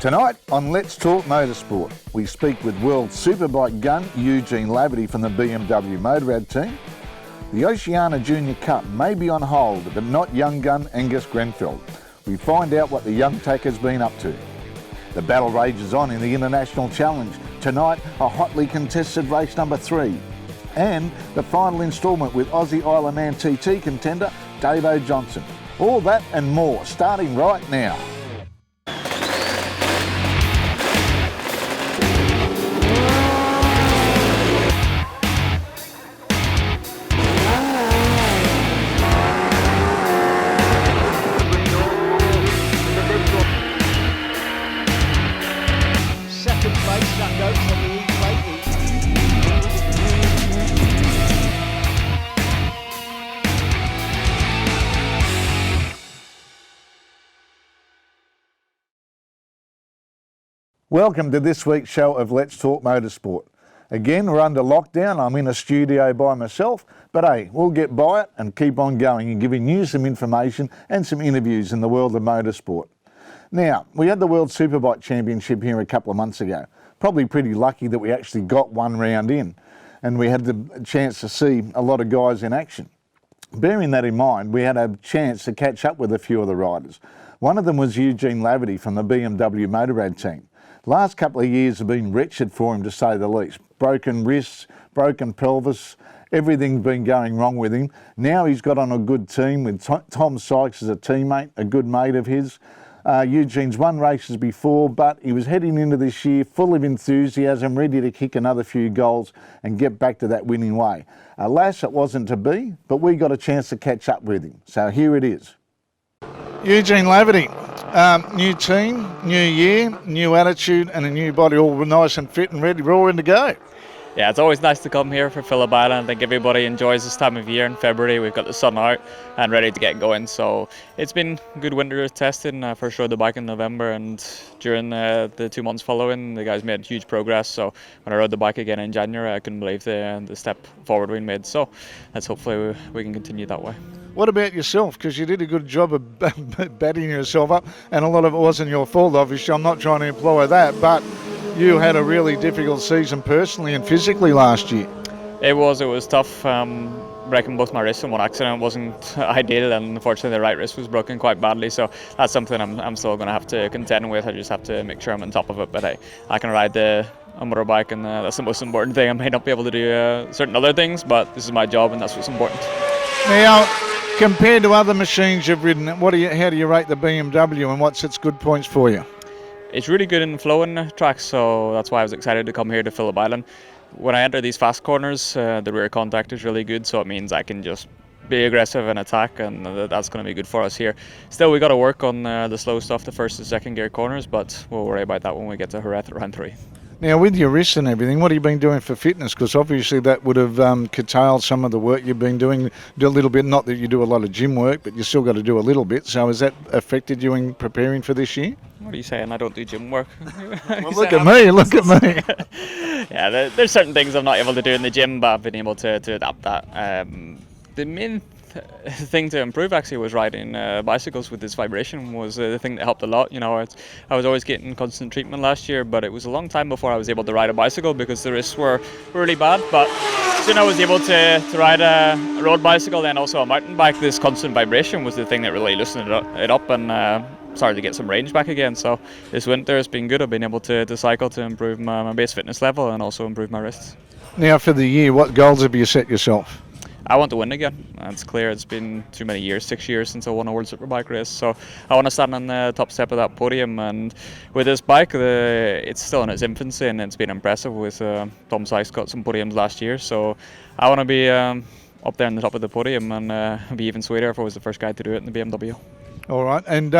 Tonight on Let's Talk Motorsport, we speak with world superbike gun Eugene Laverty from the BMW Motorrad team. The Oceania Junior Cup may be on hold, but not young gun Angus Grenfell. We find out what the young tacker's been up to. The battle rages on in the International Challenge. Tonight, a hotly contested race number 3. And the final instalment with Aussie Isle of Man TT contender Davo Johnson. All that and more, starting right now. Welcome to this week's show of Let's Talk Motorsport. Again, we're under lockdown. I'm in a studio by myself, but hey, we'll get by it and keep on going and giving you some information and some interviews in the world of motorsport. Now, we had the World Superbike Championship here a couple of months ago. Probably pretty lucky that we actually got one round in and we had the chance to see a lot of guys in action. Bearing that in mind, we had a chance to catch up with a few of the riders. One of them was Eugene Laverty from the BMW Motorrad team. Last couple of years have been wretched for him, to say the least. Broken wrists, broken pelvis, everything's been going wrong with him. Now he's got on a good team with Tom Sykes as a teammate, a good mate of his. Eugene's won races before, but he was heading into this year full of enthusiasm, ready to kick another few goals and get back to that winning way. Alas, it wasn't to be, but we got a chance to catch up with him. So here it is. Eugene Laverty. New team, new year, new attitude and a new body, all nice and fit and ready, roaring to go. Yeah, it's always nice to come here for Phillip Island. I think everybody enjoys this time of year in February. We've got the sun out and ready to get going. So it's been good winter testing. I first rode the bike in November, and during the 2 months following, the guys made huge progress. So when I rode the bike again in January, I couldn't believe the step forward we made. So let's hopefully we can continue that way. What about yourself? Because you did a good job of batting yourself up, and a lot of it wasn't your fault, obviously. I'm not trying to imply that, but you had a really difficult season personally and physically last year. It was tough. Breaking both my wrists in one accident wasn't ideal, and unfortunately the right wrist was broken quite badly. So that's something I'm still going to have to contend with. I just have to make sure I'm on top of it. But hey, I can ride a motorbike, and that's the most important thing. I may not be able to do certain other things, but this is my job, and that's what's important. Now, compared to other machines you've ridden, how do you rate the BMW, and what's its good points for you? It's really good in flowing tracks, so that's why I was excited to come here to Phillip Island. When I enter these fast corners, the rear contact is really good, so it means I can just be aggressive and attack, and that's going to be good for us here. Still, we got to work on the slow stuff, the first and second gear corners, but we'll worry about that when we get to Jerez at round 3. Now, with your wrists and everything, what have you been doing for fitness? Because obviously that would have curtailed some of the work you've been doing, do a little bit. Not that you do a lot of gym work, but you still got to do a little bit. So has that affected you in preparing for this year? What are you saying? I don't do gym work. Well, look at me. Yeah, there's certain things I'm not able to do in the gym, but I've been able to adapt that. The main thing to improve actually was riding bicycles with this vibration was the thing that helped a lot. You know, I was always getting constant treatment last year, but it was a long time before I was able to ride a bicycle because the wrists were really bad. But soon I was able to ride a road bicycle and also a mountain bike. This constant vibration was the thing that really loosened it up and started to get some range back again. So this winter has been good. I've been able to cycle to improve my base fitness level and also improve my wrists. Now for the year, what goals have you set yourself? I want to win again. It's clear it's been too many years, 6 years since I won a World Superbike race. So I want to stand on the top step of that podium. And with this bike, it's still in its infancy and it's been impressive with Tom Sykes got some podiums last year. So I want to be up there on the top of the podium and be even sweeter if I was the first guy to do it in the BMW. All right. And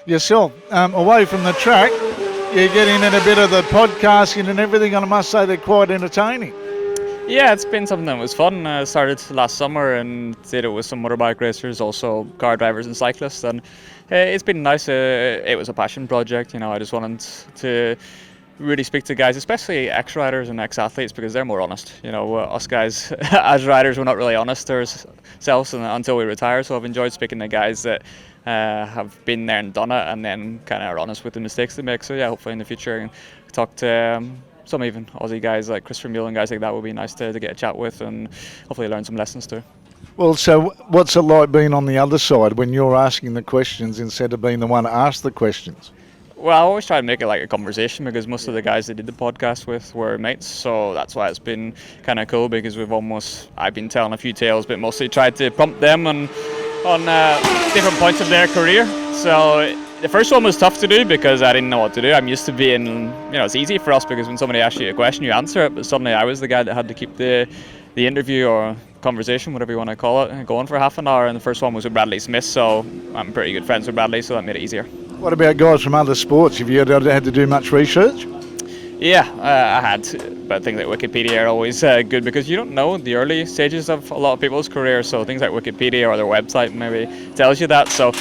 yourself, away from the track, you're getting in a bit of the podcasting and everything, and I must say they're quite entertaining. Yeah, it's been something that was fun. I started last summer and did it with some motorbike racers, also car drivers and cyclists, and it's been nice. It was a passion project, you know. I just wanted to really speak to guys, especially ex-riders and ex-athletes, because they're more honest. You know, us guys as riders, we're not really honest to ourselves until we retire. So I've enjoyed speaking to guys that have been there and done it, and then kind of are honest with the mistakes they make. So yeah, hopefully in the future, I can talk to some even Aussie guys like Christopher Mule and guys like that would be nice to get a chat with, and hopefully learn some lessons too. Well, so what's it like being on the other side when you're asking the questions instead of being the one to ask the questions? Well, I always try to make it like a conversation, because most of the guys I did the podcast with were mates, so that's why it's been kind of cool, because I've been telling a few tales, but mostly tried to prompt them on different points of their career. So the first one was tough to do because I didn't know what to do. I'm used to being, it's easy for us because when somebody asks you a question, you answer it, but suddenly I was the guy that had to keep the interview or conversation, whatever you want to call it, going for half an hour. And the first one was with Bradley Smith, so I'm pretty good friends with Bradley, so that made it easier. What about guys from other sports? Have you had to do much research? Yeah, I had, but things like Wikipedia are always good because you don't know the early stages of a lot of people's careers, so things like Wikipedia or their website maybe tells you that. So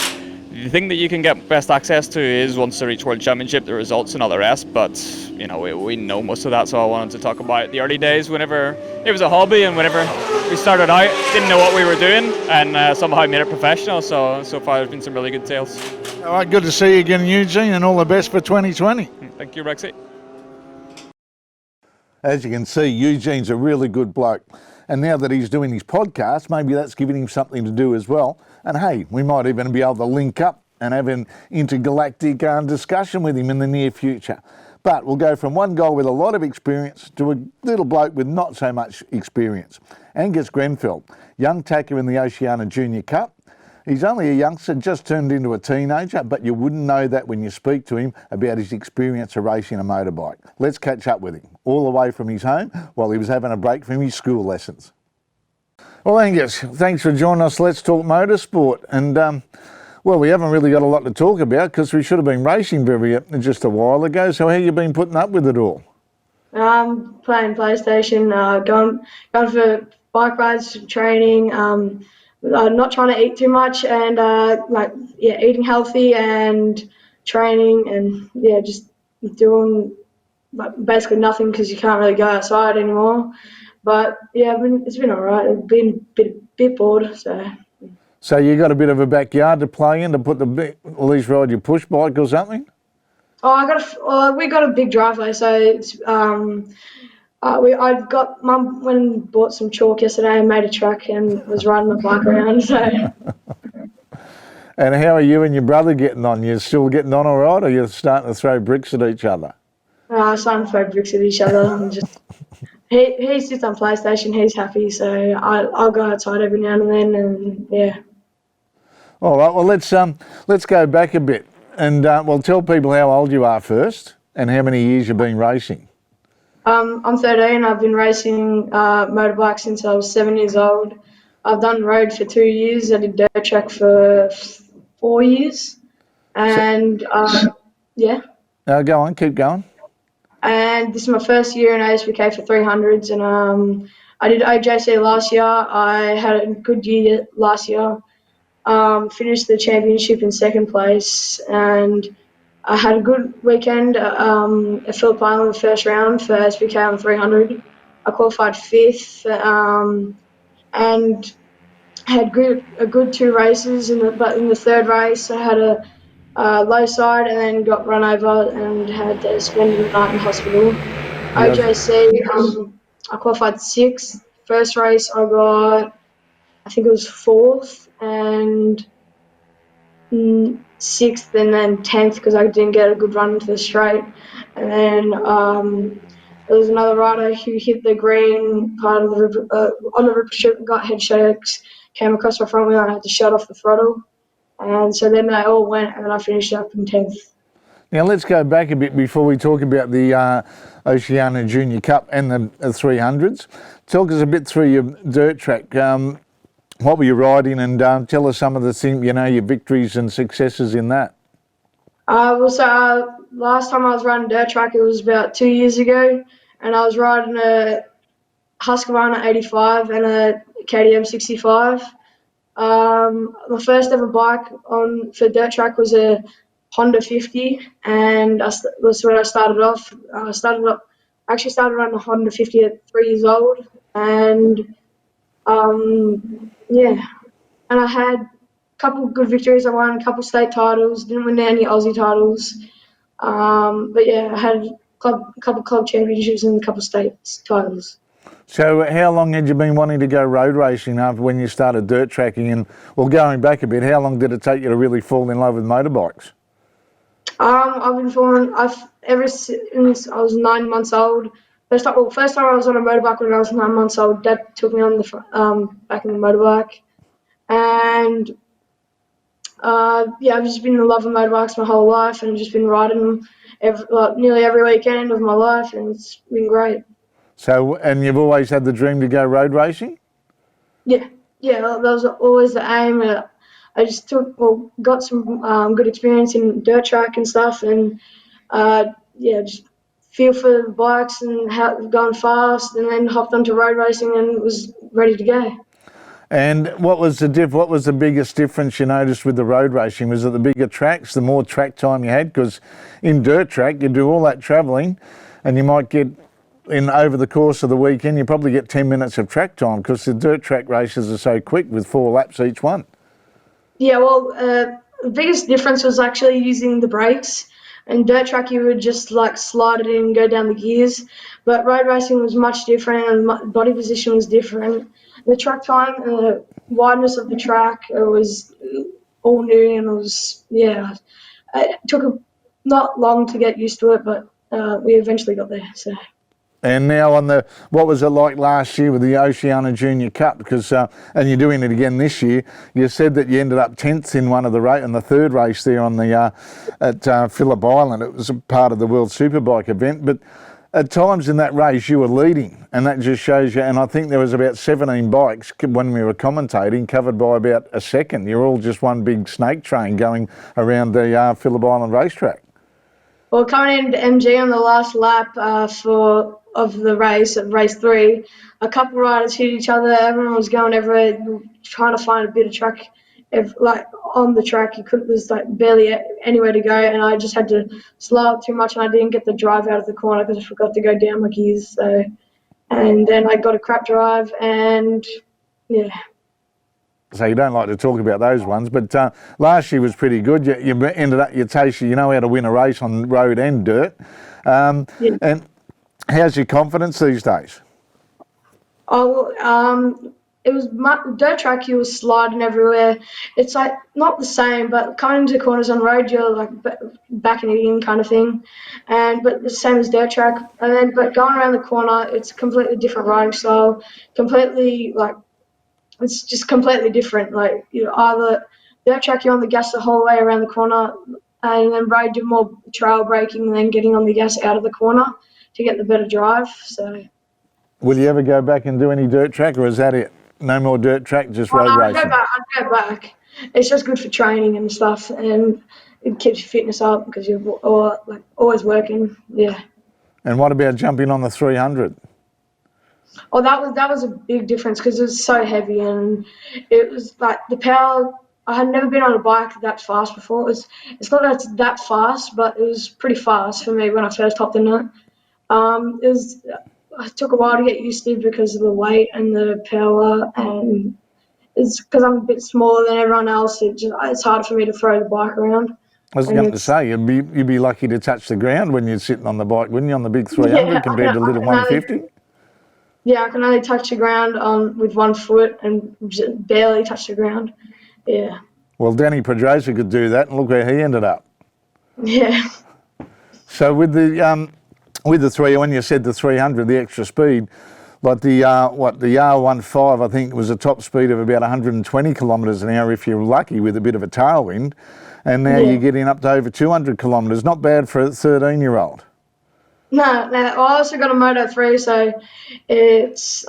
the thing that you can get best access to is once they reach World Championship, the results and all the rest, but we know most of that, so I wanted to talk about the early days whenever it was a hobby and whenever we started out, didn't know what we were doing, and somehow made it professional, so far there's been some really good tales. All right, good to see you again, Eugene, and all the best for 2020. Thank you, Rexy. As you can see, Eugene's a really good bloke. And now that he's doing his podcast, maybe that's giving him something to do as well. And hey, we might even be able to link up and have an intergalactic discussion with him in the near future. But we'll go from one guy with a lot of experience to a little bloke with not so much experience. Angus Grenfell, young tacker in the Oceania Junior Cup. He's only a youngster, just turned into a teenager, but you wouldn't know that when you speak to him about his experience of racing a motorbike. Let's catch up with him, all the way from his home while he was having a break from his school lessons. Well, Angus, thanks for joining us. Let's talk motorsport. And, well, we haven't really got a lot to talk about because we should have been racing just a while ago. So how you been putting up with it all? Playing PlayStation, going for bike rides, training, not trying to eat too much, and eating healthy and training, and just doing basically nothing because you can't really go outside anymore. But it's been alright. I've been a bit bored, so. So you got a bit of a backyard to play in to put at least ride your push bike or something? We got a big driveway, so it's Mum went and bought some chalk yesterday and made a track and was riding my bike around. So. And how are you and your brother getting on? You still getting on all right, or you're starting to throw bricks at each other? Starting to throw bricks at each other. And just he sits on PlayStation. He's happy, so I'll go outside every now and then, and yeah. All right. Well, let's go back a bit and tell people how old you are first and how many years you've been racing. I'm 13. I've been racing motorbikes since I was 7 years old. I've done road for 2 years. I did dirt track for 4 years. And, yeah. Go on, keep going. And this is my first year in WSBK for 300s. And I did OJC last year. I had a good year last year. Finished the championship in second place. And I had a good weekend at Phillip Island the first round for SBK on 300. I qualified 5th and had a good 2 races. But in the third race, I had a low side and then got run over and had to spend the night in hospital. Yep. OJC, I qualified 6th. First race, I think it was 4th and 6th and then 10th because I didn't get a good run into the straight. And then there was another rider who hit the green part of on the ripper strip and got head shakes, came across my front wheel and I had to shut off the throttle. And so then they all went and then I finished up in 10th. Now let's go back a bit before we talk about the Oceania Junior Cup and the 300s. Talk us a bit through your dirt track. What were you riding, and tell us some of the things, your victories and successes in that. Last time I was riding dirt track, it was about 2 years ago, and I was riding a Husqvarna 85 and a KTM 65. My first ever bike for dirt track was a Honda 50, and was where I started off. I actually started on a Honda 50 at 3 years old, and yeah, and I had a couple of good victories. I won a couple of state titles, didn't win any Aussie titles, but yeah, I had a couple of club championships and a couple of state titles. So how long had you been wanting to go road racing after when you started dirt tracking? And, well, going back a bit, how long did it take you to really fall in love with motorbikes? I've been falling. Ever since I was 9 months old. First time I was on a motorbike when I was 9 months old. Dad took me on the back in the motorbike, and yeah, I've just been in love with motorbikes my whole life, and just been riding them nearly every weekend of my life, and it's been great. So, and you've always had the dream to go road racing? Yeah, that was always the aim. I just got some good experience in dirt track and stuff, and yeah, just feel for the bikes and how going fast, and then hopped onto road racing and was ready to go. And what was the biggest difference you noticed with the road racing? Was it the bigger tracks, the more track time you had? Because in dirt track, you do all that travelling, and you might get over the course of the weekend, you probably get 10 minutes of track time because the dirt track races are so quick with 4 laps each one. Yeah, well, the biggest difference was actually using the brakes. In dirt track, you would just like slide it in and go down the gears. But road racing was much different, and body position was different. The track time and the wideness of the track, it was all new, and it took not long to get used to it, but we eventually got there. So. And now what was it like last year with the Oceania Junior Cup? Because and you're doing it again this year. You said that you ended up 10th in one of in the third race there on the at Phillip Island. It was a part of the World Superbike event, but at times in that race you were leading, and that just shows you. And I think there was about 17 bikes when we were commentating, covered by about a second. You're all just one big snake train going around the Phillip Island racetrack. Well, coming into MG on the last lap of the race, at race 3, a couple riders hit each other. Everyone was going everywhere, trying to find a bit of track. On the track, there's like barely anywhere to go, and I just had to slow up too much, and I didn't get the drive out of the corner because I forgot to go down my gears. So, and then I got a crap drive, and yeah. So you don't like to talk about those ones, but last year was pretty good. You ended up, you know how to win a race on road and dirt. Yeah. And how's your confidence these days? It was dirt track. You were sliding everywhere. It's like not the same, but coming into corners on road, you're like backing it in kind of thing, but the same as dirt track. But going around the corner, it's completely different riding style. It's just completely different. Like either dirt track, you're on the gas the whole way around the corner, and then road do more trail braking and then getting on the gas out of the corner to get the better drive. So. Will you ever go back and do any dirt track, or is that it? No more dirt track, just road racing? I'd go back. It's just good for training and stuff, and it keeps your fitness up because you're always working. Yeah. And what about jumping on the 300? Oh, that was a big difference because it was so heavy, and it was like the power. I had never been on a bike that fast before. It's not that it's that fast, but it was pretty fast for me when I first hopped in it. It took a while to get used to because of the weight and the power, and it's because I'm a bit smaller than everyone else. It's hard for me to throw the bike around. I was going to say, you'd be lucky to touch the ground when you're sitting on the bike, wouldn't you, on the big 300 compared to little 150? Yeah, I can only touch the ground with 1 foot and just barely touch the ground. Yeah. Well, Danny Pedrosa could do that, and look where he ended up. Yeah. So with the when you said the 300, the extra speed, like the R15, I think was a top speed of about 120 kilometres an hour if you're lucky with a bit of a tailwind, and now you're getting up to over 200 kilometres. Not bad for a 13-year-old. No, I also got a Moto 3, so it's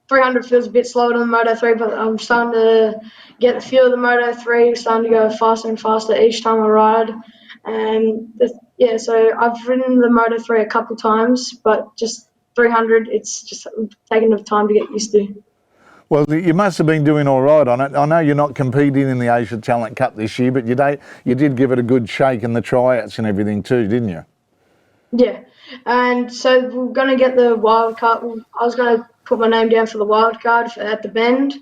300 feels a bit slower than the Moto 3, but I'm starting to get the feel of the Moto 3, starting to go faster and faster each time I ride. And so I've ridden the Moto 3 a couple times, but just 300, it's just taking the time to get used to. Well, you must have been doing all right on it. I know you're not competing in the Asia Talent Cup this year, but you did give it a good shake in the tryouts and everything too, didn't you? Yeah, and so we're going to get the wild card. I was going to put my name down for the wild card at the Bend,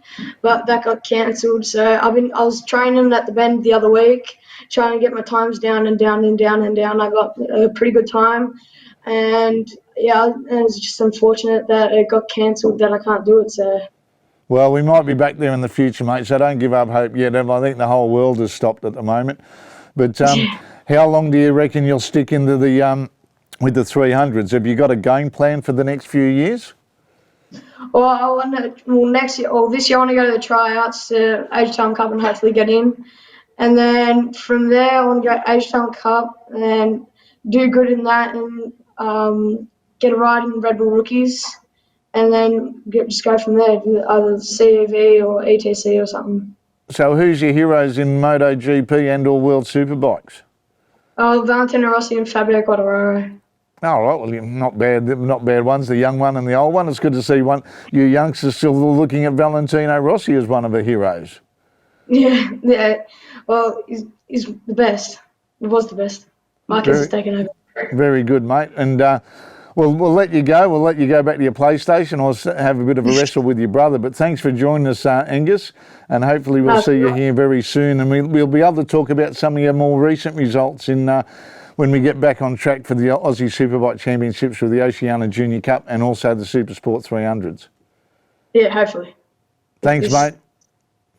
but that got cancelled. So I was training at the Bend the other week, trying to get my times down and down and down and down. I got a pretty good time, and yeah, and it was just unfortunate that it got cancelled, that I can't do it. So. Well, we might be back there in the future, mate, so don't give up hope yet. I think the whole world has stopped at the moment. But how long do you reckon you'll stick into the with the 300s? Have you got a game plan for the next few years? Well, next year, or this year, I want to go to the tryouts to Asia Talent Cup and hopefully get in. And then from there, I want to go to Asia Talent Cup and do good in that and get a ride in Red Bull Rookies. And then just go from there, either CEV or ETC or something. So who's your heroes in MotoGP and or World Superbikes? Valentino Rossi and Fabio Quartararo. All right, well, not bad ones, the young one and the old one. It's good to see you youngsters still looking at Valentino Rossi as one of the heroes. Yeah. Well, he's the best. He was the best. Marquez has taken over. Very good, mate. And we'll let you go. We'll let you go back to your PlayStation or have a bit of a wrestle with your brother. But thanks for joining us, Angus. And hopefully we'll see you here very soon. And we'll be able to talk about some of your more recent results when we get back on track for the Aussie Superbike Championships with the Oceania Junior Cup and also the Supersport 300s. Yeah, hopefully. Thanks, mate.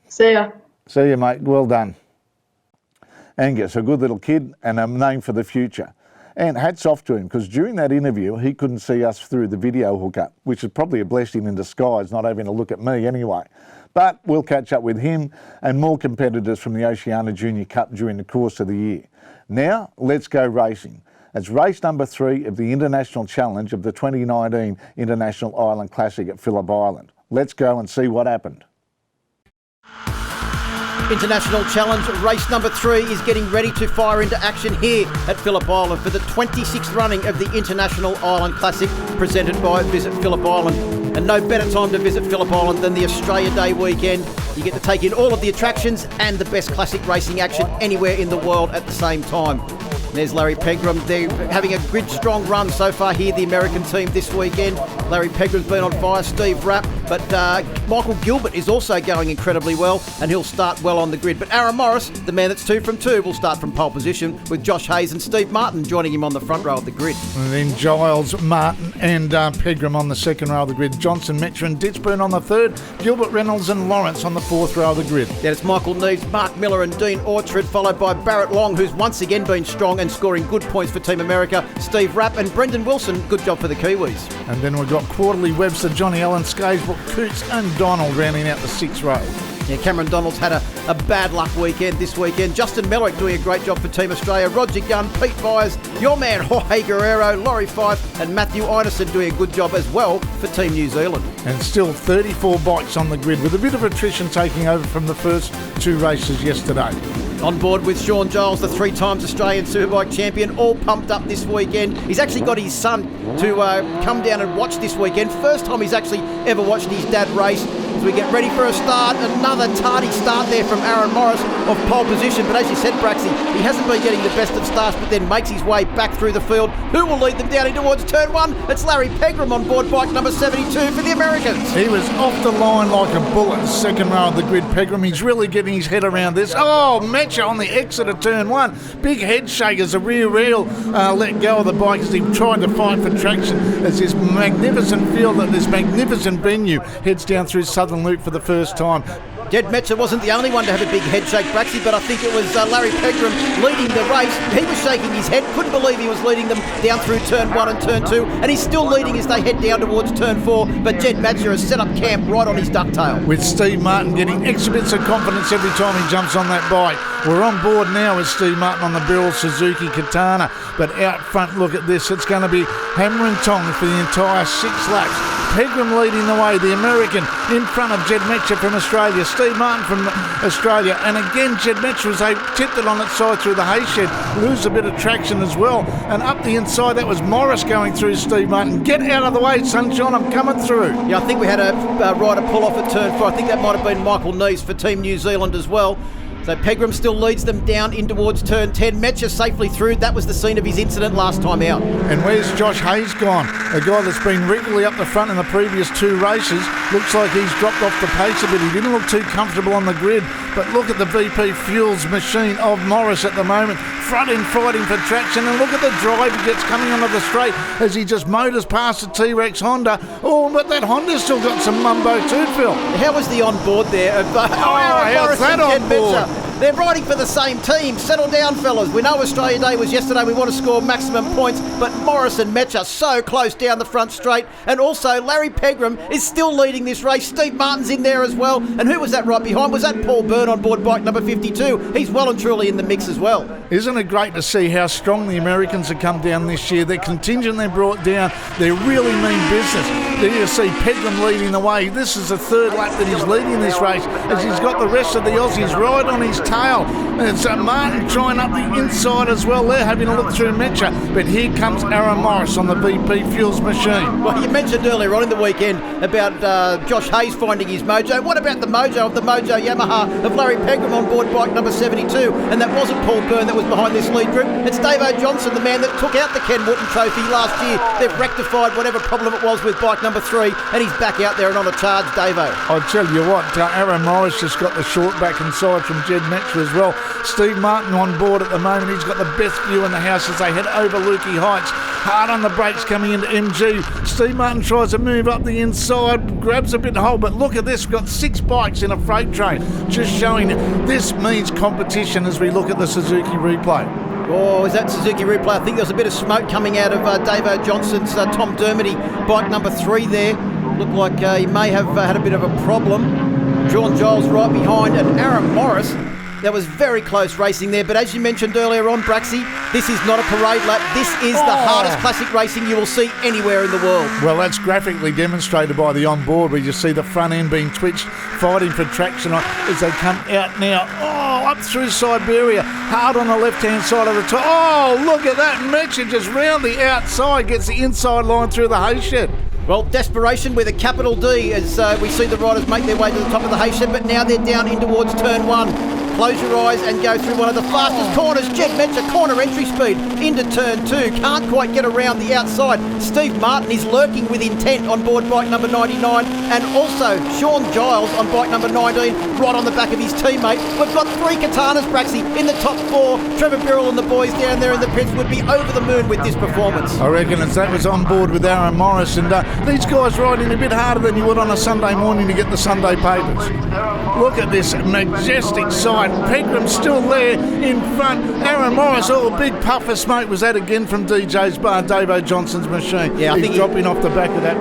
See ya. See you, mate. Well done. Angus, a good little kid and a name for the future. And hats off to him, because during that interview, he couldn't see us through the video hookup, which is probably a blessing in disguise, not having to look at me anyway. But we'll catch up with him and more competitors from the Oceania Junior Cup during the course of the year. Now, let's go racing. It's race number 3 of the International Challenge of the 2019 International Island Classic at Phillip Island. Let's go and see what happened. International Challenge race number 3 is getting ready to fire into action here at Phillip Island for the 26th running of the International Island Classic presented by Visit Phillip Island. And no better time to visit Phillip Island than the Australia Day weekend. You get to take in all of the attractions and the best classic racing action anywhere in the world at the same time. There's Larry Pegram. They're having a grid strong run so far here, the American team this weekend. Larry Pegram's been on fire, Steve Rapp, but Michael Gilbert is also going incredibly well, and he'll start well on the grid. But Aaron Morris, the man that's 2 from 2, will start from pole position with Josh Hayes and Steve Martin joining him on the front row of the grid. And then Giles, Martin and Pegram on the second row of the grid. Johnson, Metcher and Ditzburn on the third. Gilbert, Reynolds and Lawrence on the fourth row of the grid. Then it's Michael Neves, Mark Miller and Dean Orchard, followed by Barrett Long, who's once again been strong and scoring good points for Team America. Steve Rapp and Brendan Wilson, good job for the Kiwis. And then we've got Quarterly, Webster, Johnny Allen, Scagebook, Coots and Donald rounding out the sixth row. Yeah, Cameron Donald's had a bad luck weekend this weekend. Justin Mellerick doing a great job for Team Australia. Roger Gunn, Pete Byers, your man Jorge Guerrero, Laurie Fife and Matthew Ineson doing a good job as well for Team New Zealand. And still 34 bikes on the grid with a bit of attrition taking over from the first 2 races yesterday. On board with Sean Giles, the 3 times Australian Superbike champion, all pumped up this weekend. He's actually got his son to come down and watch this weekend. First time he's actually ever watched his dad race. As we get ready for a start, another tardy start there from Aaron Morris of pole position. But as you said, Braxy, he hasn't been getting the best of starts, but then makes his way back through the field. Who will lead them down in towards turn 1? It's Larry Pegram on board bike number 72 for the Americans. He was off the line like a bullet, second row of the grid, Pegram. He's really getting his head around this. Oh, Metcher on the exit of turn 1. Big head shake as the rear wheel let go of the bike as he tried to fight for traction as this magnificent field at this magnificent venue heads down through Southern Loop for the first time. Jed Metcher wasn't the only one to have a big head shake, Braxy, but I think it was Larry Pegram leading the race. He was shaking his head, couldn't believe he was leading them down through turn 1 and turn 2, and he's still leading as they head down towards turn 4, but Jed Metcher has set up camp right on his ducktail. With Steve Martin getting extra bits of confidence every time he jumps on that bike. We're on board now with Steve Martin on the Beryl Suzuki Katana, but out front, look at this, it's going to be hammer and tongs for the entire 6 laps. Pegram leading the way, the American in front of Jed Metcher from Australia, Steve Martin from Australia, and again Jed Metcher as they tipped it on its side through the hay shed, lose a bit of traction as well, and up the inside that was Morris going through Steve Martin. Get out of the way, Sunshine, I'm coming through. Yeah, I think we had a rider pull off at turn 4. I think that might have been Michael Neese for Team New Zealand as well. So Pegram still leads them down in towards turn 10. Metcher safely through. That was the scene of his incident last time out. And where's Josh Hayes gone? A guy that's been regularly up the front in the previous 2 races. Looks like he's dropped off the pace a bit. He didn't look too comfortable on the grid. But look at the VP Fuels machine of Morris at the moment. Front end fighting for traction. And look at the drive he gets coming onto the straight as he just motors past the T-Rex Honda. Oh, but that Honda's still got some mumbo too, Phil. How was the on board there? How's that on board? They're riding for the same team. Settle down, fellas. We know Australia Day was yesterday. We want to score maximum points, but Morris and Metcher so close down the front straight. And also, Larry Pegram is still leading this race. Steve Martin's in there as well. And who was that right behind? Was that Paul Byrne on board bike number 52? He's well and truly in the mix as well. Isn't it great to see how strong the Americans have come down this year? Their contingent they brought down, they really mean business. There you see Pegram leading the way. This is the 3rd lap that he's leading this race as he's got the rest of the Aussies right on his tail. And so Martin trying up the inside as well there, having a look through Metcher. But here comes Aaron Morris on the VP Fuels machine. Well, you mentioned earlier on in the weekend about Josh Hayes finding his mojo. What about the mojo of the Mojo Yamaha of Larry Pegram on board bike number 72? And that wasn't Paul Byrne that was behind this lead group. It's Davo Johnson, the man that took out the Ken Wotton Trophy last year. They've rectified whatever problem it was with bike number 3, and he's back out there and on a charge, Davo. I'll tell you what, Aaron Morris just got the short back inside from Jed Metcher as well. Steve Martin on board at the moment. He's got the best view in the house as they head over Lukey Heights. Hard on the brakes coming into MG. Steve Martin tries to move up the inside, grabs a bit of hold, but look at this. We've got 6 bikes in a freight train. Just showing this means competition as we look at the Suzuki replay. Oh, is that Suzuki replay? I think there's a bit of smoke coming out of Davo Johnson's Tom Dermody, bike number 3 there. Looked like he may have had a bit of a problem. Sean Giles right behind, and Aaron Morris. That was very close racing there, but as you mentioned earlier on, Braxy, this is not a parade lap. This is the hardest classic racing you will see anywhere in the world. Well, that's graphically demonstrated by the onboard where you see the front end being twitched, fighting for traction as they come out now. Oh, up through Siberia, hard on the left-hand side of the top. Oh, look at that. Metcher just round the outside, gets the inside line through the hay shed. Well, desperation with a capital D as we see the riders make their way to the top of the hay shed, but now they're down in towards turn 1. Close your eyes and go through one of the fastest corners. Jed Metcher, corner entry speed into turn 2. Can't quite get around the outside. Steve Martin is lurking with intent on board bike number 99. And also Sean Giles on bike number 19, right on the back of his teammate. We've got 3 Katanas, Braxy, in the top 4. Trevor Birrell and the boys down there in the pits would be over the moon with this performance. I reckon as that was on board with Aaron Morris. And these guys riding a bit harder than you would on a Sunday morning to get the Sunday papers. Look at this majestic sight. Pegram's still there in front. Aaron Morris, a big puff of smoke was that again from DJ's bar, Davo Johnson's machine. Yeah, I think he's dropping off the back of that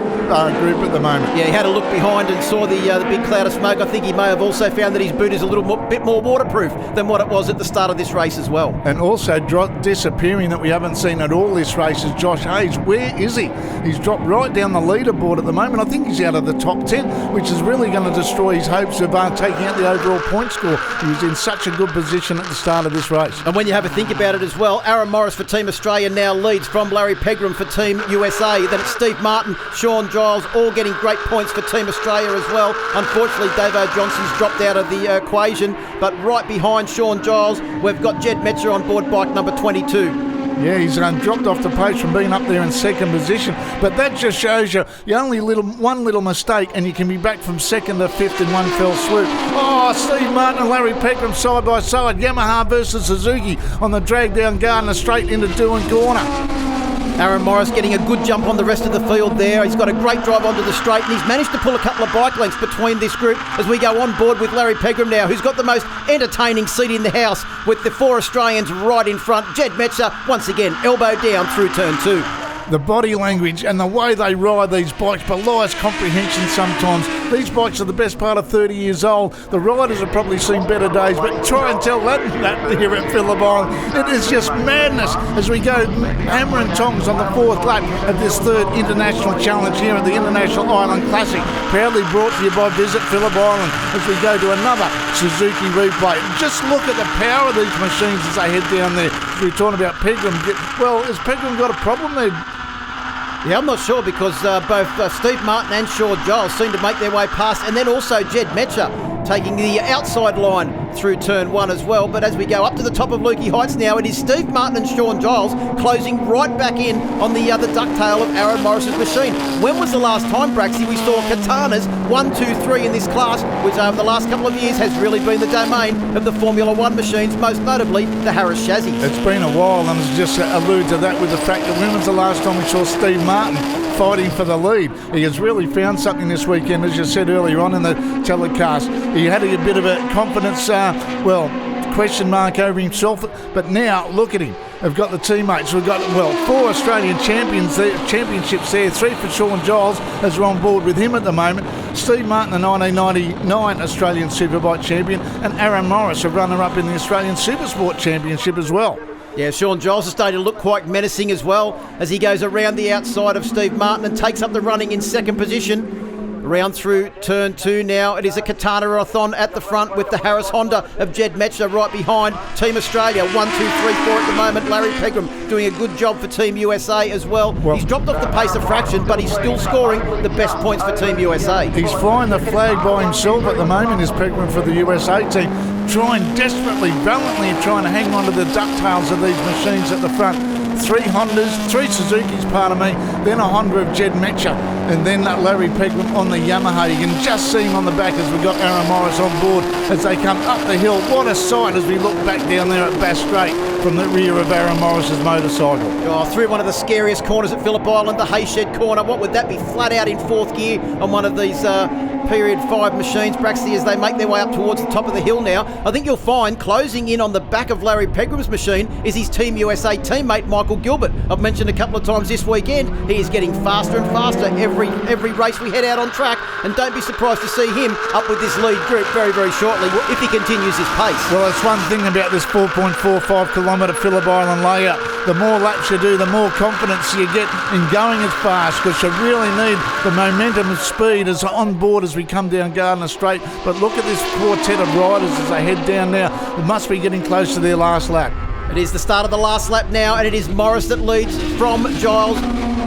group at the moment. Yeah, he had a look behind and saw the big cloud of smoke. I think he may have also found that his boot is a bit more waterproof than what it was at the start of this race as well. And also disappearing that we haven't seen at all this race is Josh Hayes. Where is he? He's dropped right down the leaderboard at the moment. I think he's out of the top 10, which is really going to destroy his hopes of taking out the overall point score. He was in such a good position at the start of this race. And when you have a think about it as well, Aaron Morris for Team Australia now leads from Larry Pegram for Team USA. Then it's Steve Martin, Sean Giles, all getting great points for Team Australia as well. Unfortunately, Davo Johnson's dropped out of the equation, but right behind Sean Giles, we've got Jed Metcher on board bike number 22. Yeah, he's dropped off the pace from being up there in second position. But that just shows you only one little mistake and you can be back from second to fifth in one fell swoop. Oh, Steve Martin and Larry Pegram side by side. Yamaha versus Suzuki on the drag down Gardner straight into Doohan Corner. Aaron Morris getting a good jump on the rest of the field there. He's got a great drive onto the straight and he's managed to pull a couple of bike lengths between this group as we go on board with Larry Pegram now, who's got the most entertaining seat in the house with the 4 Australians right in front. Jed Metcher, once again, elbow down through turn 2. The body language and the way they ride these bikes belies comprehension sometimes. These bikes are the best part of 30 years old. The riders have probably seen better days, but try and tell that here at Phillip Island. It is just madness as we go hammer and tongs on the 4th lap of this 3rd International Challenge here at the International Island Classic. Proudly brought to you by Visit Phillip Island as we go to another Suzuki replay. Just look at the power of these machines as they head down there. We're talking about Pegram. Well, has Pegram got a problem there? Yeah, I'm not sure because both Steve Martin and Sean Giles seem to make their way past, and then also Jed Metcher taking the outside line through turn 1 as well. But as we go up to the top of Lukey Heights now, it is Steve Martin and Sean Giles closing right back in on the ducktail of Aaron Morris's machine. When was the last time, Braxy, we saw Katanas 1, 2, 3 in this class, which over the last couple of years has really been the domain of the Formula 1 machines, most notably the Harris chassis? It's been a while, and it's just allude to that with the fact that when was the last time we saw Steve Martin fighting for the lead? He has really found something this weekend, as you said earlier on in the telecast. He had a bit of a confidence, question mark over himself, but now look at him. They've got the teammates. We've got, 4 Australian championships there, 3 for Sean Giles as we're on board with him at the moment. Steve Martin, the 1999 Australian Superbike champion, and Aaron Morris, a runner-up in the Australian Supersport Championship as well. Yeah, Sean Giles is starting to look quite menacing as well as he goes around the outside of Steve Martin and takes up the running in 2nd position. Round through turn 2 now. It is a Katana-a-thon at the front with the Harris Honda of Jed Metcher right behind. Team Australia, 1, 2, 3, 4 at the moment. Larry Pegram doing a good job for Team USA as well. He's dropped off the pace a fraction, but he's still scoring the best points for Team USA. He's flying the flag by himself at the moment, is Pegram for the USA team. Trying desperately, valiantly trying to hang on to the ducktails of these machines at the front. 3 Hondas, 3 Suzukis, pardon me, then a Honda of Jed Metcher, and then that Larry Pegram on the Yamaha. You can just see him on the back as we got Aaron Morris on board as they come up the hill. What a sight as we look back down there at Bass Strait from the rear of Aaron Morris's motorcycle. Through one of the scariest corners at Phillip Island, the Hayshed corner. What would that be? Flat out in 4th gear on one of these period 5 machines, Braxty, as they make their way up towards the top of the hill now. I think you'll find closing in on the back of Larry Pegram's machine is his Team USA teammate Michael Gilbert. I've mentioned a couple of times this weekend, he is getting faster and faster every race we head out on track, and don't be surprised to see him up with this lead group very, very shortly if he continues his pace. Well, it's one thing about this 4.45 kilometre Phillip Island layout. The more laps you do, the more confidence you get in going as fast, because you really need the momentum and speed as on board as we come down Gardner Straight. But look at this quartet of riders as they head down now. They must be getting close to their last lap. It is the start of the last lap now, and it is Morris that leads from Giles,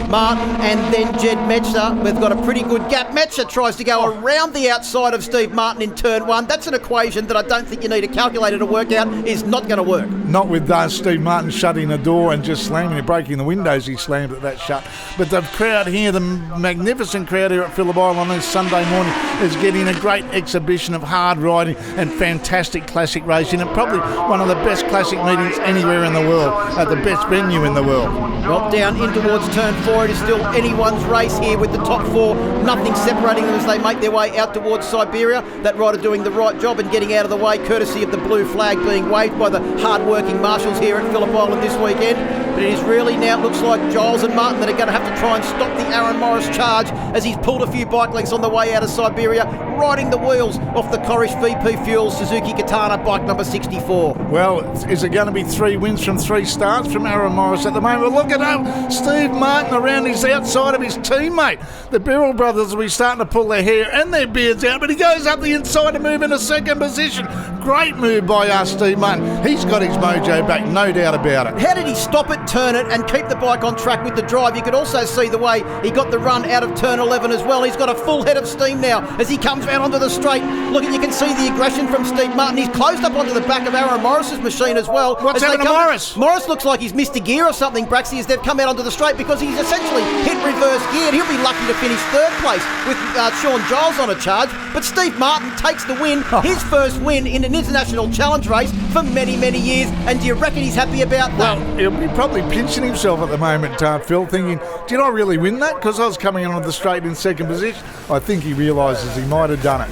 Martin, and then Jed Metcher. We've got a pretty good gap. Metcher tries to go around the outside of Steve Martin in turn 1. That's an equation that I don't think you need a calculator to work out. Is not going to work. Not with Steve Martin shutting the door and just slamming it, breaking the windows. He slammed it that shut. But the crowd here, the magnificent crowd here at Phillip Island on this Sunday morning, is getting a great exhibition of hard riding and fantastic classic racing, and probably one of the best classic meetings anywhere in the world, at the best venue in the world. Well, down in towards turn 4, it is still anyone's race here with the top 4. Nothing separating them as they make their way out towards Siberia. That rider doing the right job and getting out of the way, courtesy of the blue flag being waved by the hard-working marshals here at Phillip Island this weekend. But it is really now, it looks like Giles and Martin that are going to have to try and stop the Aaron Morris charge as he's pulled a few bike lengths on the way out of Siberia, riding the wheels off the Corish VP Fuels Suzuki Katana bike number 64. Well, is it going to be 3 wins from 3 starts from Aaron Morris at the moment? Look at him, Steve Martin around his outside of his teammate. The Birrell brothers will be starting to pull their hair and their beards out, but he goes up the inside to move into 2nd position. Great move by Steve Martin. He's got his mojo back, no doubt about it. How did he stop it, turn it, and keep the bike on track with the drive? You could also see the way he got the run out of turn 11 as well. He's got a full head of steam now as he comes out onto the straight. Look, you can see the aggression from Steve Martin. He's closed up onto the back of Aaron Morris's machine as well. What's happened to Morris? Morris looks like he's missed a gear or something, Braxy, as they've come out onto the straight, because he's essentially hit reverse gear. He'll be lucky to finish 3rd place with Sean Giles on a charge. But Steve Martin takes the win, his first win in an international challenge race for many, many years. And do you reckon he's happy about that? Well, he'll be probably pinching himself at the moment, Phil, thinking, did I really win that? Because I was coming onto the straight in 2nd position. I think he realises he might have done it.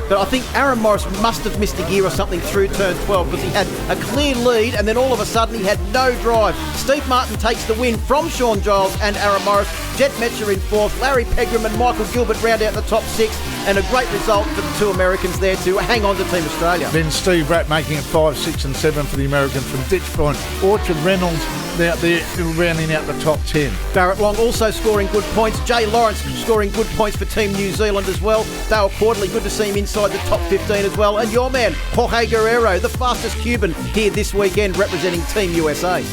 But I think Aaron Morris must have missed a gear or something through turn 12, because he had a clear lead and then all of a sudden he had no drive. Steve Martin takes the win from Sean Giles and Aaron Morris. Jed Metcher in 4th, Larry Pegram and Michael Gilbert round out out the top 6, and a great result for the 2 Americans there to hang on to Team Australia. Then Steve Bratt making it 5, 6 and 7 for the Americans from Ditchpoint. Orchard Reynolds out there rounding out the top 10. Barrett Long also scoring good points. Jay Lawrence scoring good points for Team New Zealand as well. Dale Quarterly, good to see him inside the top 15 as well. And your man, Jorge Guerrero, the fastest Cuban here this weekend representing Team USA.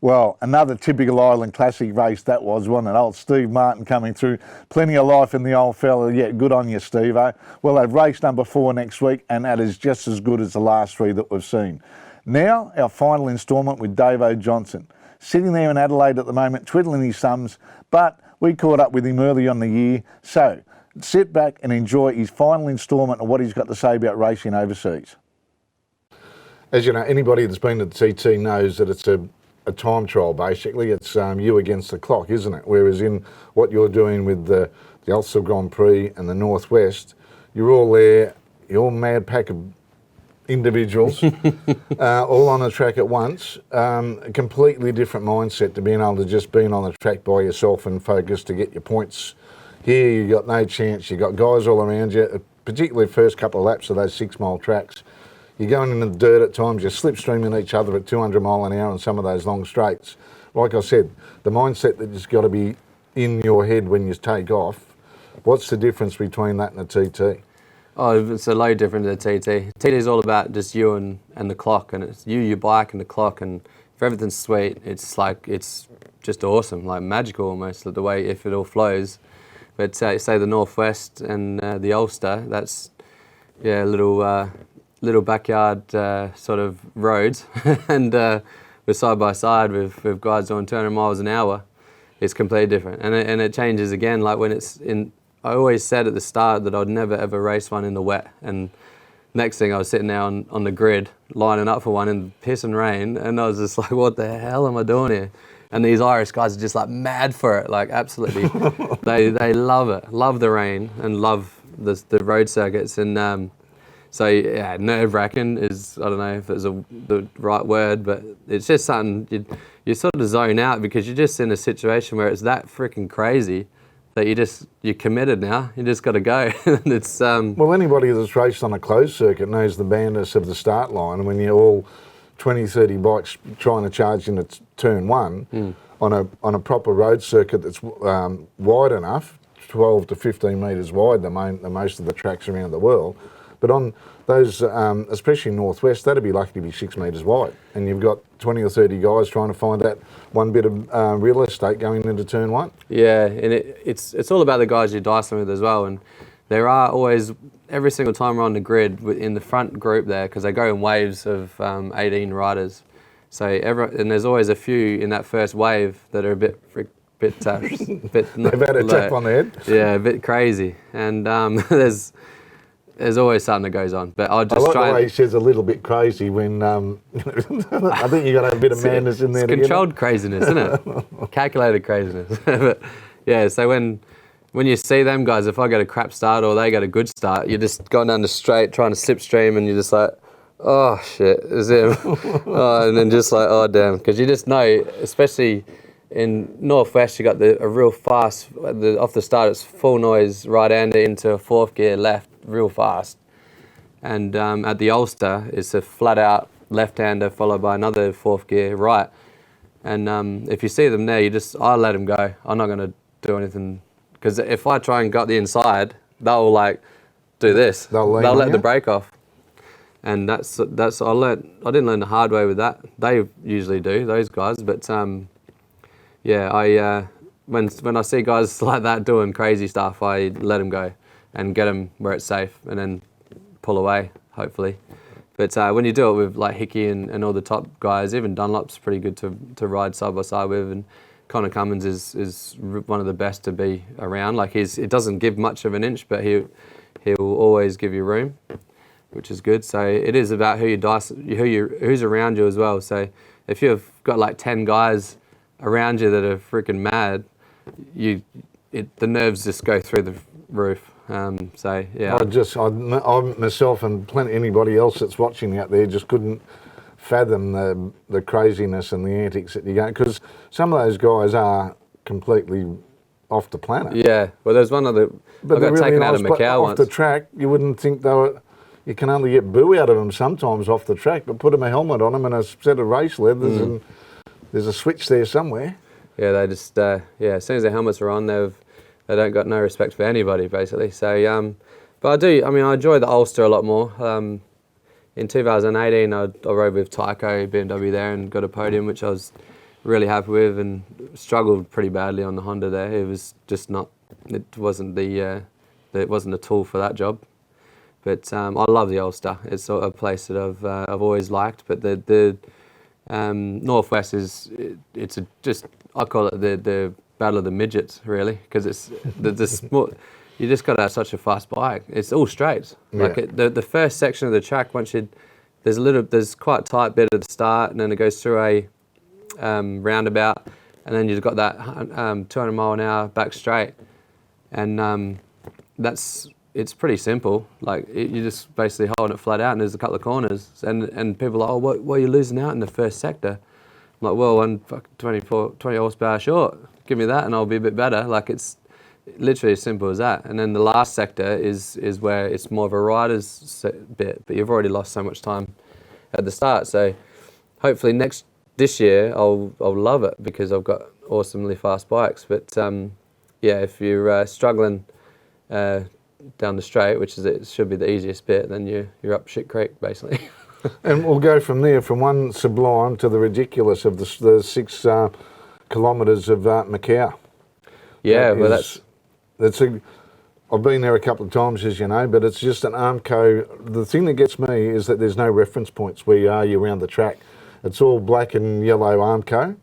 Well, another typical Island Classic race that was, wasn't it? Old Steve Martin coming through. Plenty of life in the old fella. Yeah, good on you, Steve-o. We'll have race number 4 next week, and that is just as good as the last 3 that we've seen. Now, our final instalment with Davo Johnson. Sitting there in Adelaide at the moment, twiddling his thumbs, but we caught up with him early on the year. So, sit back and enjoy his final instalment of what he's got to say about racing overseas. As you know, anybody that's been to the TT knows that it's a time trial, basically. It's you against the clock, isn't it? Whereas in what you're doing with the Ulster Grand Prix and the Northwest, you're all there, you're all mad pack of individuals, all on the track at once. A completely different mindset to being able to just be on the track by yourself and focus to get your points. Here you got no chance, you got guys all around you, particularly the first couple of laps of those 6 mile tracks. You're going in the dirt at times, you're slipstreaming each other at 200 mile an hour on some of those long straights. Like I said, the mindset that has got to be in your head when you take off. What's the difference between that and a TT? Oh, it's a load different than the TT. TT is all about just you and the clock, and it's you, your bike, and the clock, and if everything's sweet, it's just awesome, like magical almost, the way if it all flows. But say the Northwest and the Ulster, that's little backyard sort of roads, and we're side by side with guys doing 200 miles an hour. It's completely different, and it changes again. Like when it's in, I always said at the start that I'd never ever race one in the wet, and next thing I was sitting there on the grid lining up for one in piss and rain, and I was just like, what the hell am I doing here? And these Irish guys are just like mad for it, like absolutely. they love it, love the rain, and love the road circuits, and so yeah, nerve-wracking is, I don't know if it's the right word, but it's just something you sort of zone out because you're just in a situation where it's that freaking crazy that you're committed now. You just got to go. It's Well, anybody that's raced on a closed circuit knows the madness of the start line, and when you're all 20, 30 bikes trying to charge into turn 1 on a proper road circuit that's wide enough, 12 to 15 metres wide, the most of the tracks around the world. But on those, especially Northwest, that'd be lucky to be 6 metres wide. And you've got 20 or 30 guys trying to find that one bit of real estate going into turn 1. Yeah, and it's all about the guys you're dicing with as well. And there are always, every single time we're on the grid, in the front group there, because they go in waves of 18 riders. So and there's always a few in that first wave that are a bit They've had a tap on the head. Yeah, a bit crazy. And there's always something that goes on, but I'll just I like try. The way he says a little bit crazy when I think you got to have a bit of madness in there. It's controlled craziness, isn't it? Calculated craziness. But yeah, so when you see them guys, if I get a crap start or they get a good start, you're just going down the straight trying to slipstream, and you're just like, oh shit, is it? And then just like, oh damn, because you just know, especially in Northwest, you got a real fast off the start. It's full noise right-hander into a 4th gear left, real fast, and at the Ulster it's a flat-out left-hander followed by another 4th gear right. And if you see them there, I let them go. I'm not going to do anything, because if I try and got the inside, they'll like do this. They'll let the brake off, and that's I didn't learn the hard way with that. They usually do, those guys, but yeah, when I see guys like that doing crazy stuff, I let them go and get them where it's safe, and then pull away, hopefully. But when you do it with like Hickey and all the top guys, even Dunlop's pretty good to ride side by side with, and Connor Cummins is one of the best to be around. Like it doesn't give much of an inch, but he'll always give you room, which is good. So it is about who's around you as well. So if you've got like 10 guys around you that are freaking mad, the nerves just go through the roof. So yeah, I myself and anybody else that's watching out there just couldn't fathom the craziness and the antics that you go, because some of those guys are completely off the planet. Yeah, well, there's one other. But I they're got really taken out nice, of but Macau off the once. track, you wouldn't think they were. You can only get boo out of them sometimes off the track, but put them a helmet on them and a set of race leathers, and there's a switch there somewhere. Yeah, they just as soon as their helmets are on, they don't got no respect for anybody basically. So but I enjoy the Ulster a lot more. In 2018, I rode with Tyco BMW there and got a podium, which I was really happy with, and struggled pretty badly on the Honda there. It was just not. It wasn't it wasn't a tool for that job. But I love the Ulster. It's sort of a place that I've always liked. But the Northwest it's just I call it the battle of the midgets really, because it's the small. You just got to have such a fast bike. It's all straight. Yeah. Like the first section of the track, there's quite a tight bit at the start, and then it goes through a roundabout, and then you've got that 200 mile an hour back straight, and it's pretty simple. Like you're just basically holding it flat out, and there's a couple of corners, and people are like, oh, what are you losing out in the first sector? I'm like, well, I'm 20 horsepower short. Give me that, and I'll be a bit better. Like it's literally as simple as that. And then the last sector is where it's more of a rider's bit, but you've already lost so much time at the start. So hopefully this year I'll love it because I've got awesomely fast bikes. But if you're struggling down the straight, it should be the easiest bit, then you're up shit creek basically. And we'll go from there, from one sublime to the ridiculous of the 6 kilometres of Macau. Yeah, well I've been there a couple of times, as you know, but it's just an Armco. The thing that gets me is that there's no reference points where you are around the track. It's all black and yellow Armco.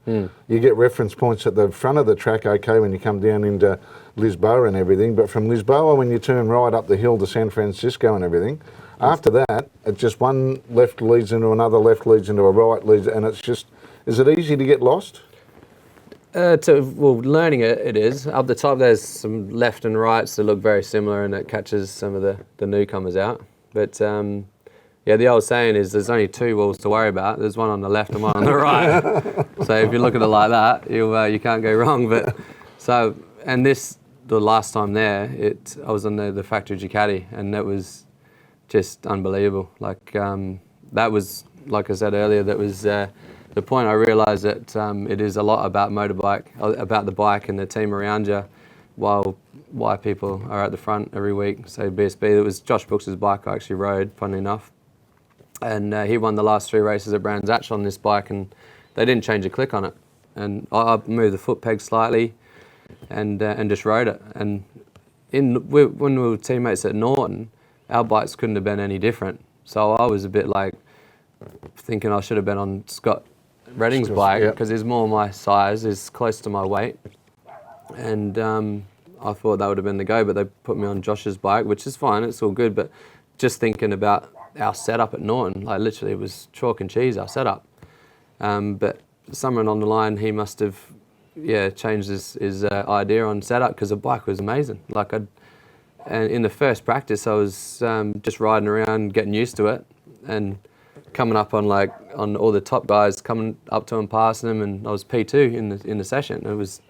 You get reference points at the front of the track, okay, when you come down into Lisboa and everything, but from Lisboa, when you turn right up the hill to San Francisco and everything, after that, it's just one left leads into another, left leads into a right, and it's just, is it easy to get lost? Learning it is. Up the top there's some left and rights that look very similar, and it catches some of the newcomers out. But the old saying is there's only 2 walls to worry about. There's one on the left and one on the right. So if you look at it like that, you can't go wrong. But the last time there, I was on the factory Ducati, and that was just unbelievable. Like that was, like I said earlier, that was the point I realised that it is a lot about motorbike, about the bike and the team around you, why people are at the front every week. So BSB, it was Josh Brooks's bike I actually rode, funnily enough, and he won the last 3 races at Brands Hatch on this bike, and they didn't change a click on it. And I moved the foot peg slightly, and just rode it. And when we were teammates at Norton, our bikes couldn't have been any different. So I was a bit like thinking I should have been on Scott Redding's bike, because he's more my size, is close to my weight, and I thought that would have been the go, but they put me on Josh's bike, which is fine, it's all good. But just thinking about our setup at Norton, like literally it was chalk and cheese, our setup. But somewhere along the line he must have changed his idea on setup, because the bike was amazing. Like and in the first practice I was just riding around getting used to it, and coming up on all the top guys, coming up to them, passing them, and I was P2 in the session. It was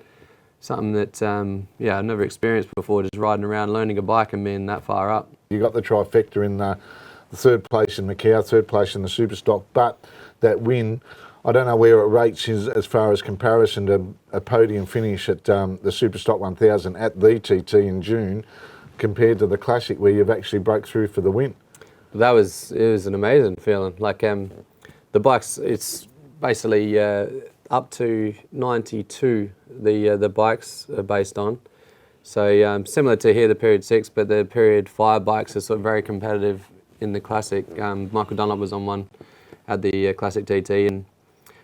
something that I've never experienced before, just riding around, learning a bike and being that far up. You got the trifecta in the 3rd place in Macau, 3rd place in the Superstock, but that win, I don't know where it rates as far as comparison to a podium finish at the Superstock 1000 at the TT in June, compared to the Classic where you've actually broke through for the win. It was an amazing feeling. Like the bikes, it's basically up to 92. The bikes are based on. So similar to here, the Period 6, but the Period 5 bikes are sort of very competitive in the Classic. Michael Dunlop was on one at the Classic TT, and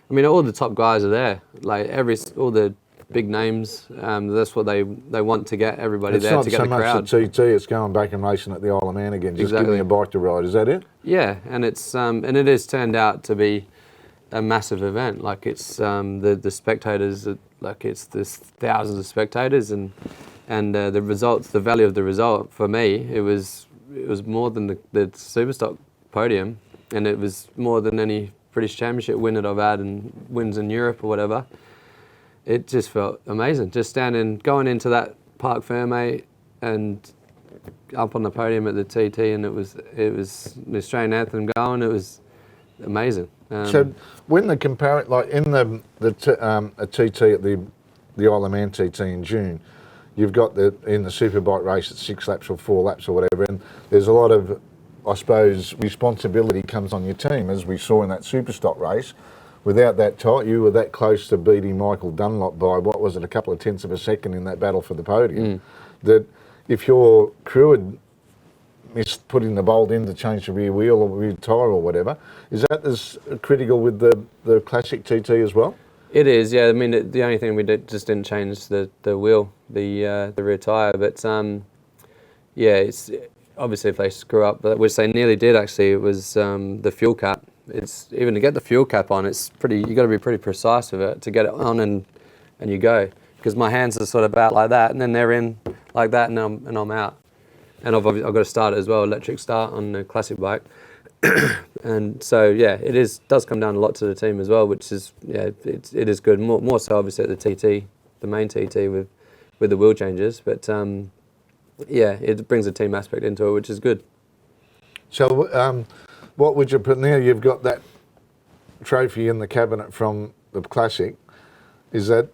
I mean all the top guys are there. Like all the big names. That's what they want to get everybody there to get the crowd. It's not so much the TT, it's going back and racing at the Isle of Man again, just giving you a bike to ride. Is that it? Yeah, and it's and it has turned out to be a massive event. Like it's the spectators, there's thousands of spectators, and the results, the value of the result for me, it was more than the Superstock podium, and it was more than any British Championship win that I've had and wins in Europe or whatever. it just felt amazing. Just going into that Parc Ferme and up on the podium at the TT, and it was the Australian anthem going. It was amazing. So when the like in a TT at the Isle of Man TT in June, you've got in the superbike race at 6 laps or 4 laps or whatever, and there's a lot of, I suppose, responsibility comes on your team, as we saw in that Superstock race. Without that tight, you were that close to beating Michael Dunlop by, what was it, a couple of tenths of a second in that battle for the podium. That if your crew had missed putting the bolt in to change the rear wheel or rear tyre or whatever, is that as critical with the classic TT as well? It is, yeah. I mean, the only thing we just didn't change the wheel, the rear tyre, but yeah, it's obviously if they screw up, which they nearly did actually, it was the fuel cap. It's even to get the fuel cap on, it's pretty. You got to be pretty precise with it to get it on and you go. Because my hands are sort of out like that, and then they're in like that, and I'm out. And I've got to start it as well, electric start on the classic bike. And so yeah, it does come down a lot to the team as well, which is it is good. More so obviously at the TT, the main TT with the wheel changes, but yeah, it brings a team aspect into it, which is good. So what would you put now? You've got that trophy in the cabinet from the classic. Is that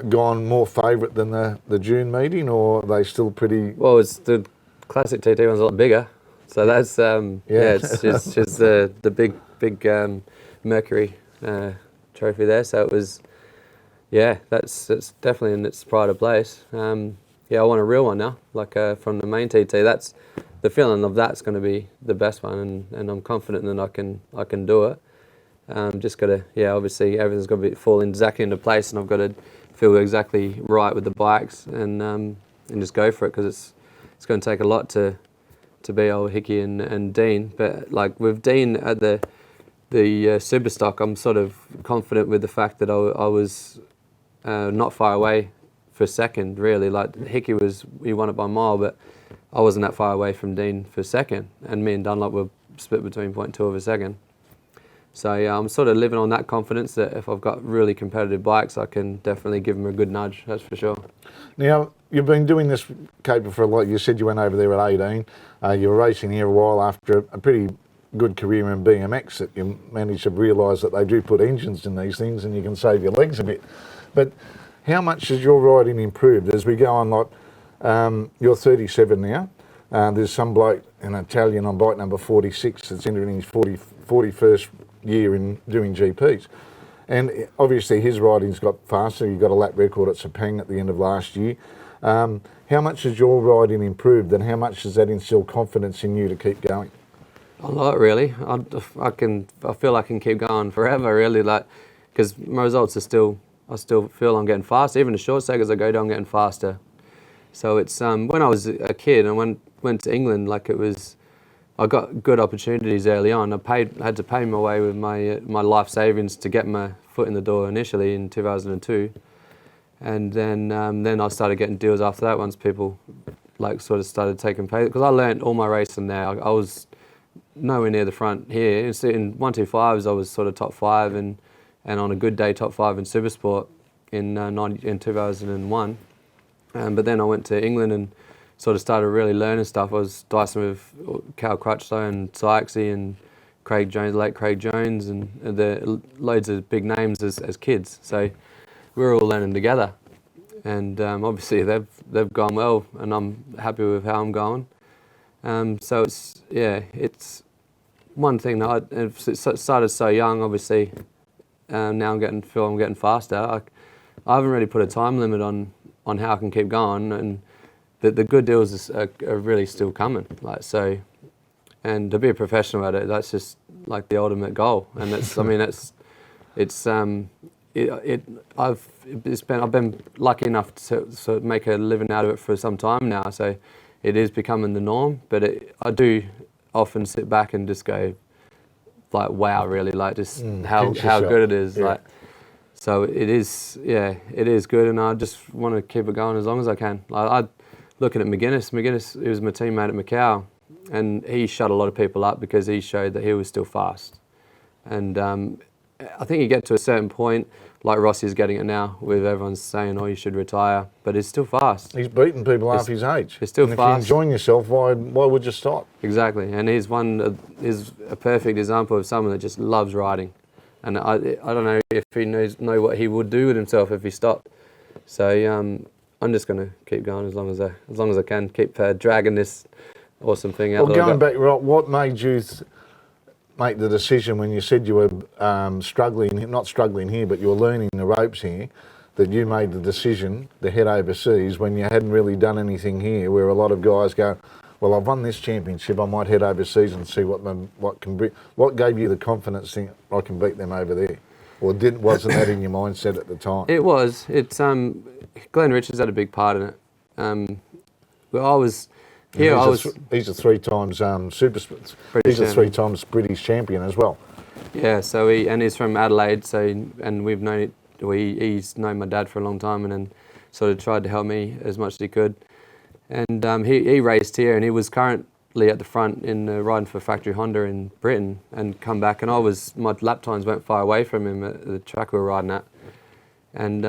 gone more favourite than the June meeting, or are they still pretty? Well, it's the classic TT one's a lot bigger, so that's it's just the big Mercury trophy there. So it was, that's definitely in its pride of place. I want a real one now, like from the main TT. That's the feeling of that's going to be the best one, and I'm confident that I can do it. Just got to, obviously everything's got to fall exactly into place, and I've got to feel exactly right with the bikes, and just go for it, because it's going to take a lot to be old Hickey and Dean. But like with Dean at the Superstock, I'm sort of confident with the fact that I was not far away for second, really. Like Hickey he won it by a mile, but I wasn't that far away from Dean for second, and me and Dunlop were split between 0.2 of a second. So yeah, I'm sort of living on that confidence that if I've got really competitive bikes, I can definitely give them a good nudge, that's for sure. Now, you've been doing this caper for a lot. You said you went over there at 18. You were racing here a while after a pretty good career in BMX, that you managed to realise that they do put engines in these things and you can save your legs a bit. But how much has your riding improved as we go on? Like, you're 37 now. There's some bloke, an Italian on bike number 46, that's entering his 41st year in doing GPs. And obviously his riding's got faster. He got a lap record at Sepang at the end of last year. How much has your riding improved, and how much does that instill confidence in you to keep going? A lot, really. I feel I can keep going forever, really, like, because my results are I still feel I'm getting faster. Even the short segments I go down, I'm getting faster. So it's when I was a kid and went to England, like I got good opportunities early on. I had to pay my way with my life savings to get my foot in the door initially in 2002, and then I started getting deals after that once people like sort of started taking pay, because I learned all my racing there. I was nowhere near the front here. In 125s I was sort of top 5, and on a good day top 5 in Supersport in 2001. But then I went to England and sort of started really learning stuff. I was dicing with Cal Crutchlow and Sykesy and Craig Jones, late Craig Jones, and loads of big names as kids. So we were all learning together, and obviously they've gone well, and I'm happy with how I'm going. So it's one thing that it started so young. Obviously, now I'm getting faster. I haven't really put a time limit on how I can keep going, and the good deals are really still coming. Like, so, and to be a professional at it, that's just like the ultimate goal. And that's, I mean, I've been lucky enough to sort of make a living out of it for some time now. So it is becoming the norm. But I do often sit back and just go, like, wow, really, like just how good it is, like. So it is good, and I just want to keep it going as long as I can. Like, looking at McGuinness, he was my teammate at Macau, and he shut a lot of people up because he showed that he was still fast. And I think you get to a certain point, like Rossi's getting it now, with everyone's saying, "Oh, you should retire," but he's still fast. He's beating people half his age. He's still and if fast. you're enjoying yourself, why would you stop? Exactly, and he's a perfect example of someone that just loves riding, and I don't know if he know what he would do with himself if he stopped. So I'm just going to keep going as long as I can, keep dragging this awesome thing out. Well, going back, Rob, what made you make the decision when you said you were struggling, not struggling here, but you were learning the ropes here, that you made the decision to head overseas when you hadn't really done anything here, where a lot of guys go, well, I've won this championship, I might head overseas and see what can bring. What gave you the confidence to think I can beat them over there? Or wasn't that in your mindset at the time? It was. It's Glenn Richards had a big part in it. Well, I was here. He's a 3 times he's a 3 times British champion as well. Yeah. So he's from Adelaide. And we've known it. He's known my dad for a long time, and then sort of tried to help me as much as he could. And he raced here, and he was currently at the front in riding for Factory Honda in Britain, and come back. And my lap times went far away from him at the track we were riding at. And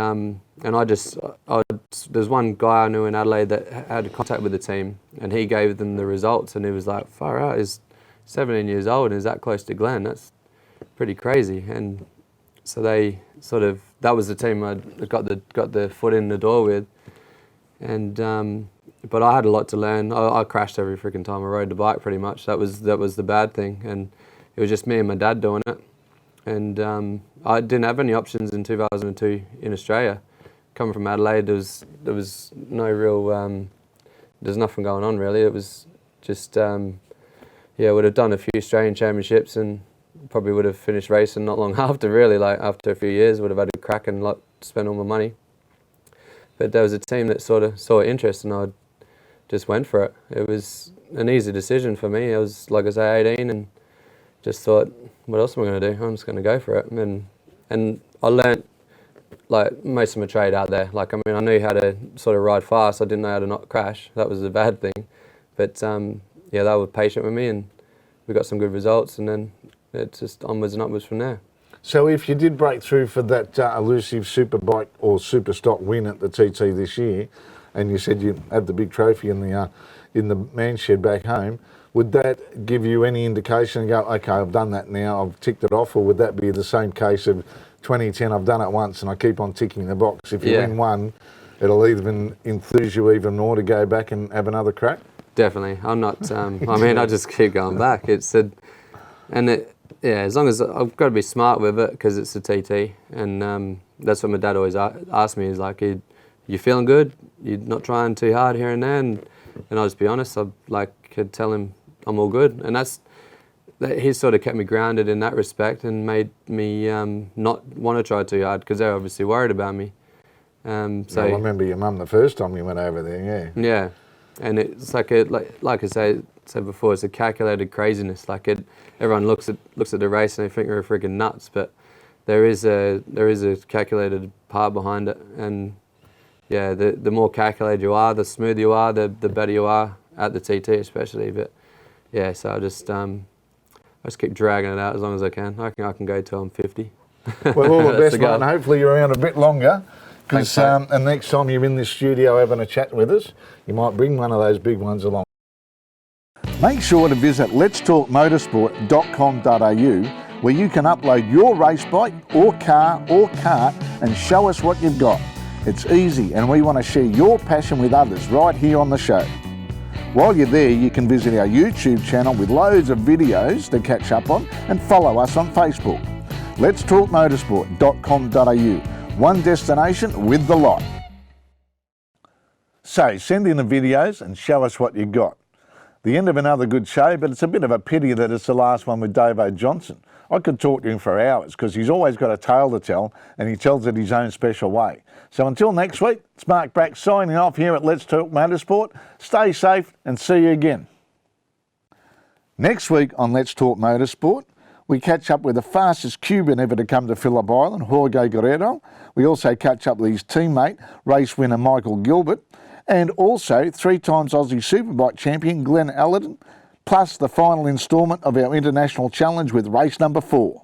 there's one guy I knew in Adelaide that had contact with the team, and he gave them the results, and he was like, far out, he's 17 years old and is that close to Glenn. That's pretty crazy. And so that was the team I got the foot in the door with. And but I had a lot to learn. I crashed every freaking time I rode the bike, pretty much. That was the bad thing, and it was just me and my dad doing it. And I didn't have any options in 2002 in Australia. Coming from Adelaide, there was no real, there's nothing going on really. It was just, would have done a few Australian championships and probably would have finished racing not long after, really. Like after a few years, would have had a crack and spent all my money. But there was a team that sort of saw interest, and I just went for it. It was an easy decision for me. I was, like I say, 18, and just thought, what else am I going to do? I'm just going to go for it. And I learnt like most of my trade out there. Like, I mean, I knew how to sort of ride fast. I didn't know how to not crash. That was the bad thing. But they were patient with me, and we got some good results, and then it's just onwards and upwards from there. So if you did break through for that elusive superbike or super stock win at the TT this year, and you said you had the big trophy in the man shed back home, would that give you any indication and go, okay, I've done that now, I've ticked it off, or would that be the same case of 2010, I've done it once and I keep on ticking the box? If you win one, it'll even enthuse you even more to go back and have another crack? Definitely. I'm not, I mean, I just keep going back. As long as I've got to be smart with it, because it's a TT, and that's what my dad always asked me. He's like, "You feeling good? You're not trying too hard here and there?" And I'll just be honest. I'd tell him I'm all good, and he sort of kept me grounded in that respect, and made me not want to try too hard, because they're obviously worried about me. I remember your mum the first time you went over there. Yeah. Yeah, and it's like I said before, it's a calculated craziness. Everyone looks at the race and they think we're freaking nuts, but there is a calculated part behind it. And yeah, the more calculated you are, the smoother you are, the better you are at the TT especially. But yeah, so I just keep dragging it out as long as I can. I can go till I'm 50. Well, all the best, mate, and hopefully you're around a bit longer. Because and next time you're in this studio having a chat with us, you might bring one of those big ones along. Make sure to visit letstalkmotorsport.com.au, where you can upload your race bike or car or kart and show us what you've got. It's easy, and we want to share your passion with others right here on the show. While you're there, you can visit our YouTube channel with loads of videos to catch up on, and follow us on Facebook. letstalkmotorsport.com.au. One destination with the lot. So send in the videos and show us what you got. The end of another good show, but it's a bit of a pity that it's the last one with Davo Johnson. I could talk to him for hours, because he's always got a tale to tell, and he tells it his own special way. So until next week, it's Mark Brack signing off here at Let's Talk Motorsport. Stay safe and see you again. Next week on Let's Talk Motorsport, we catch up with the fastest Cuban ever to come to Phillip Island, Jorge Guerrero. We also catch up with his teammate, race winner Michael Gilbert, and also 3 times Aussie Superbike champion Glenn Allerton, plus the final instalment of our International Challenge with race number 4.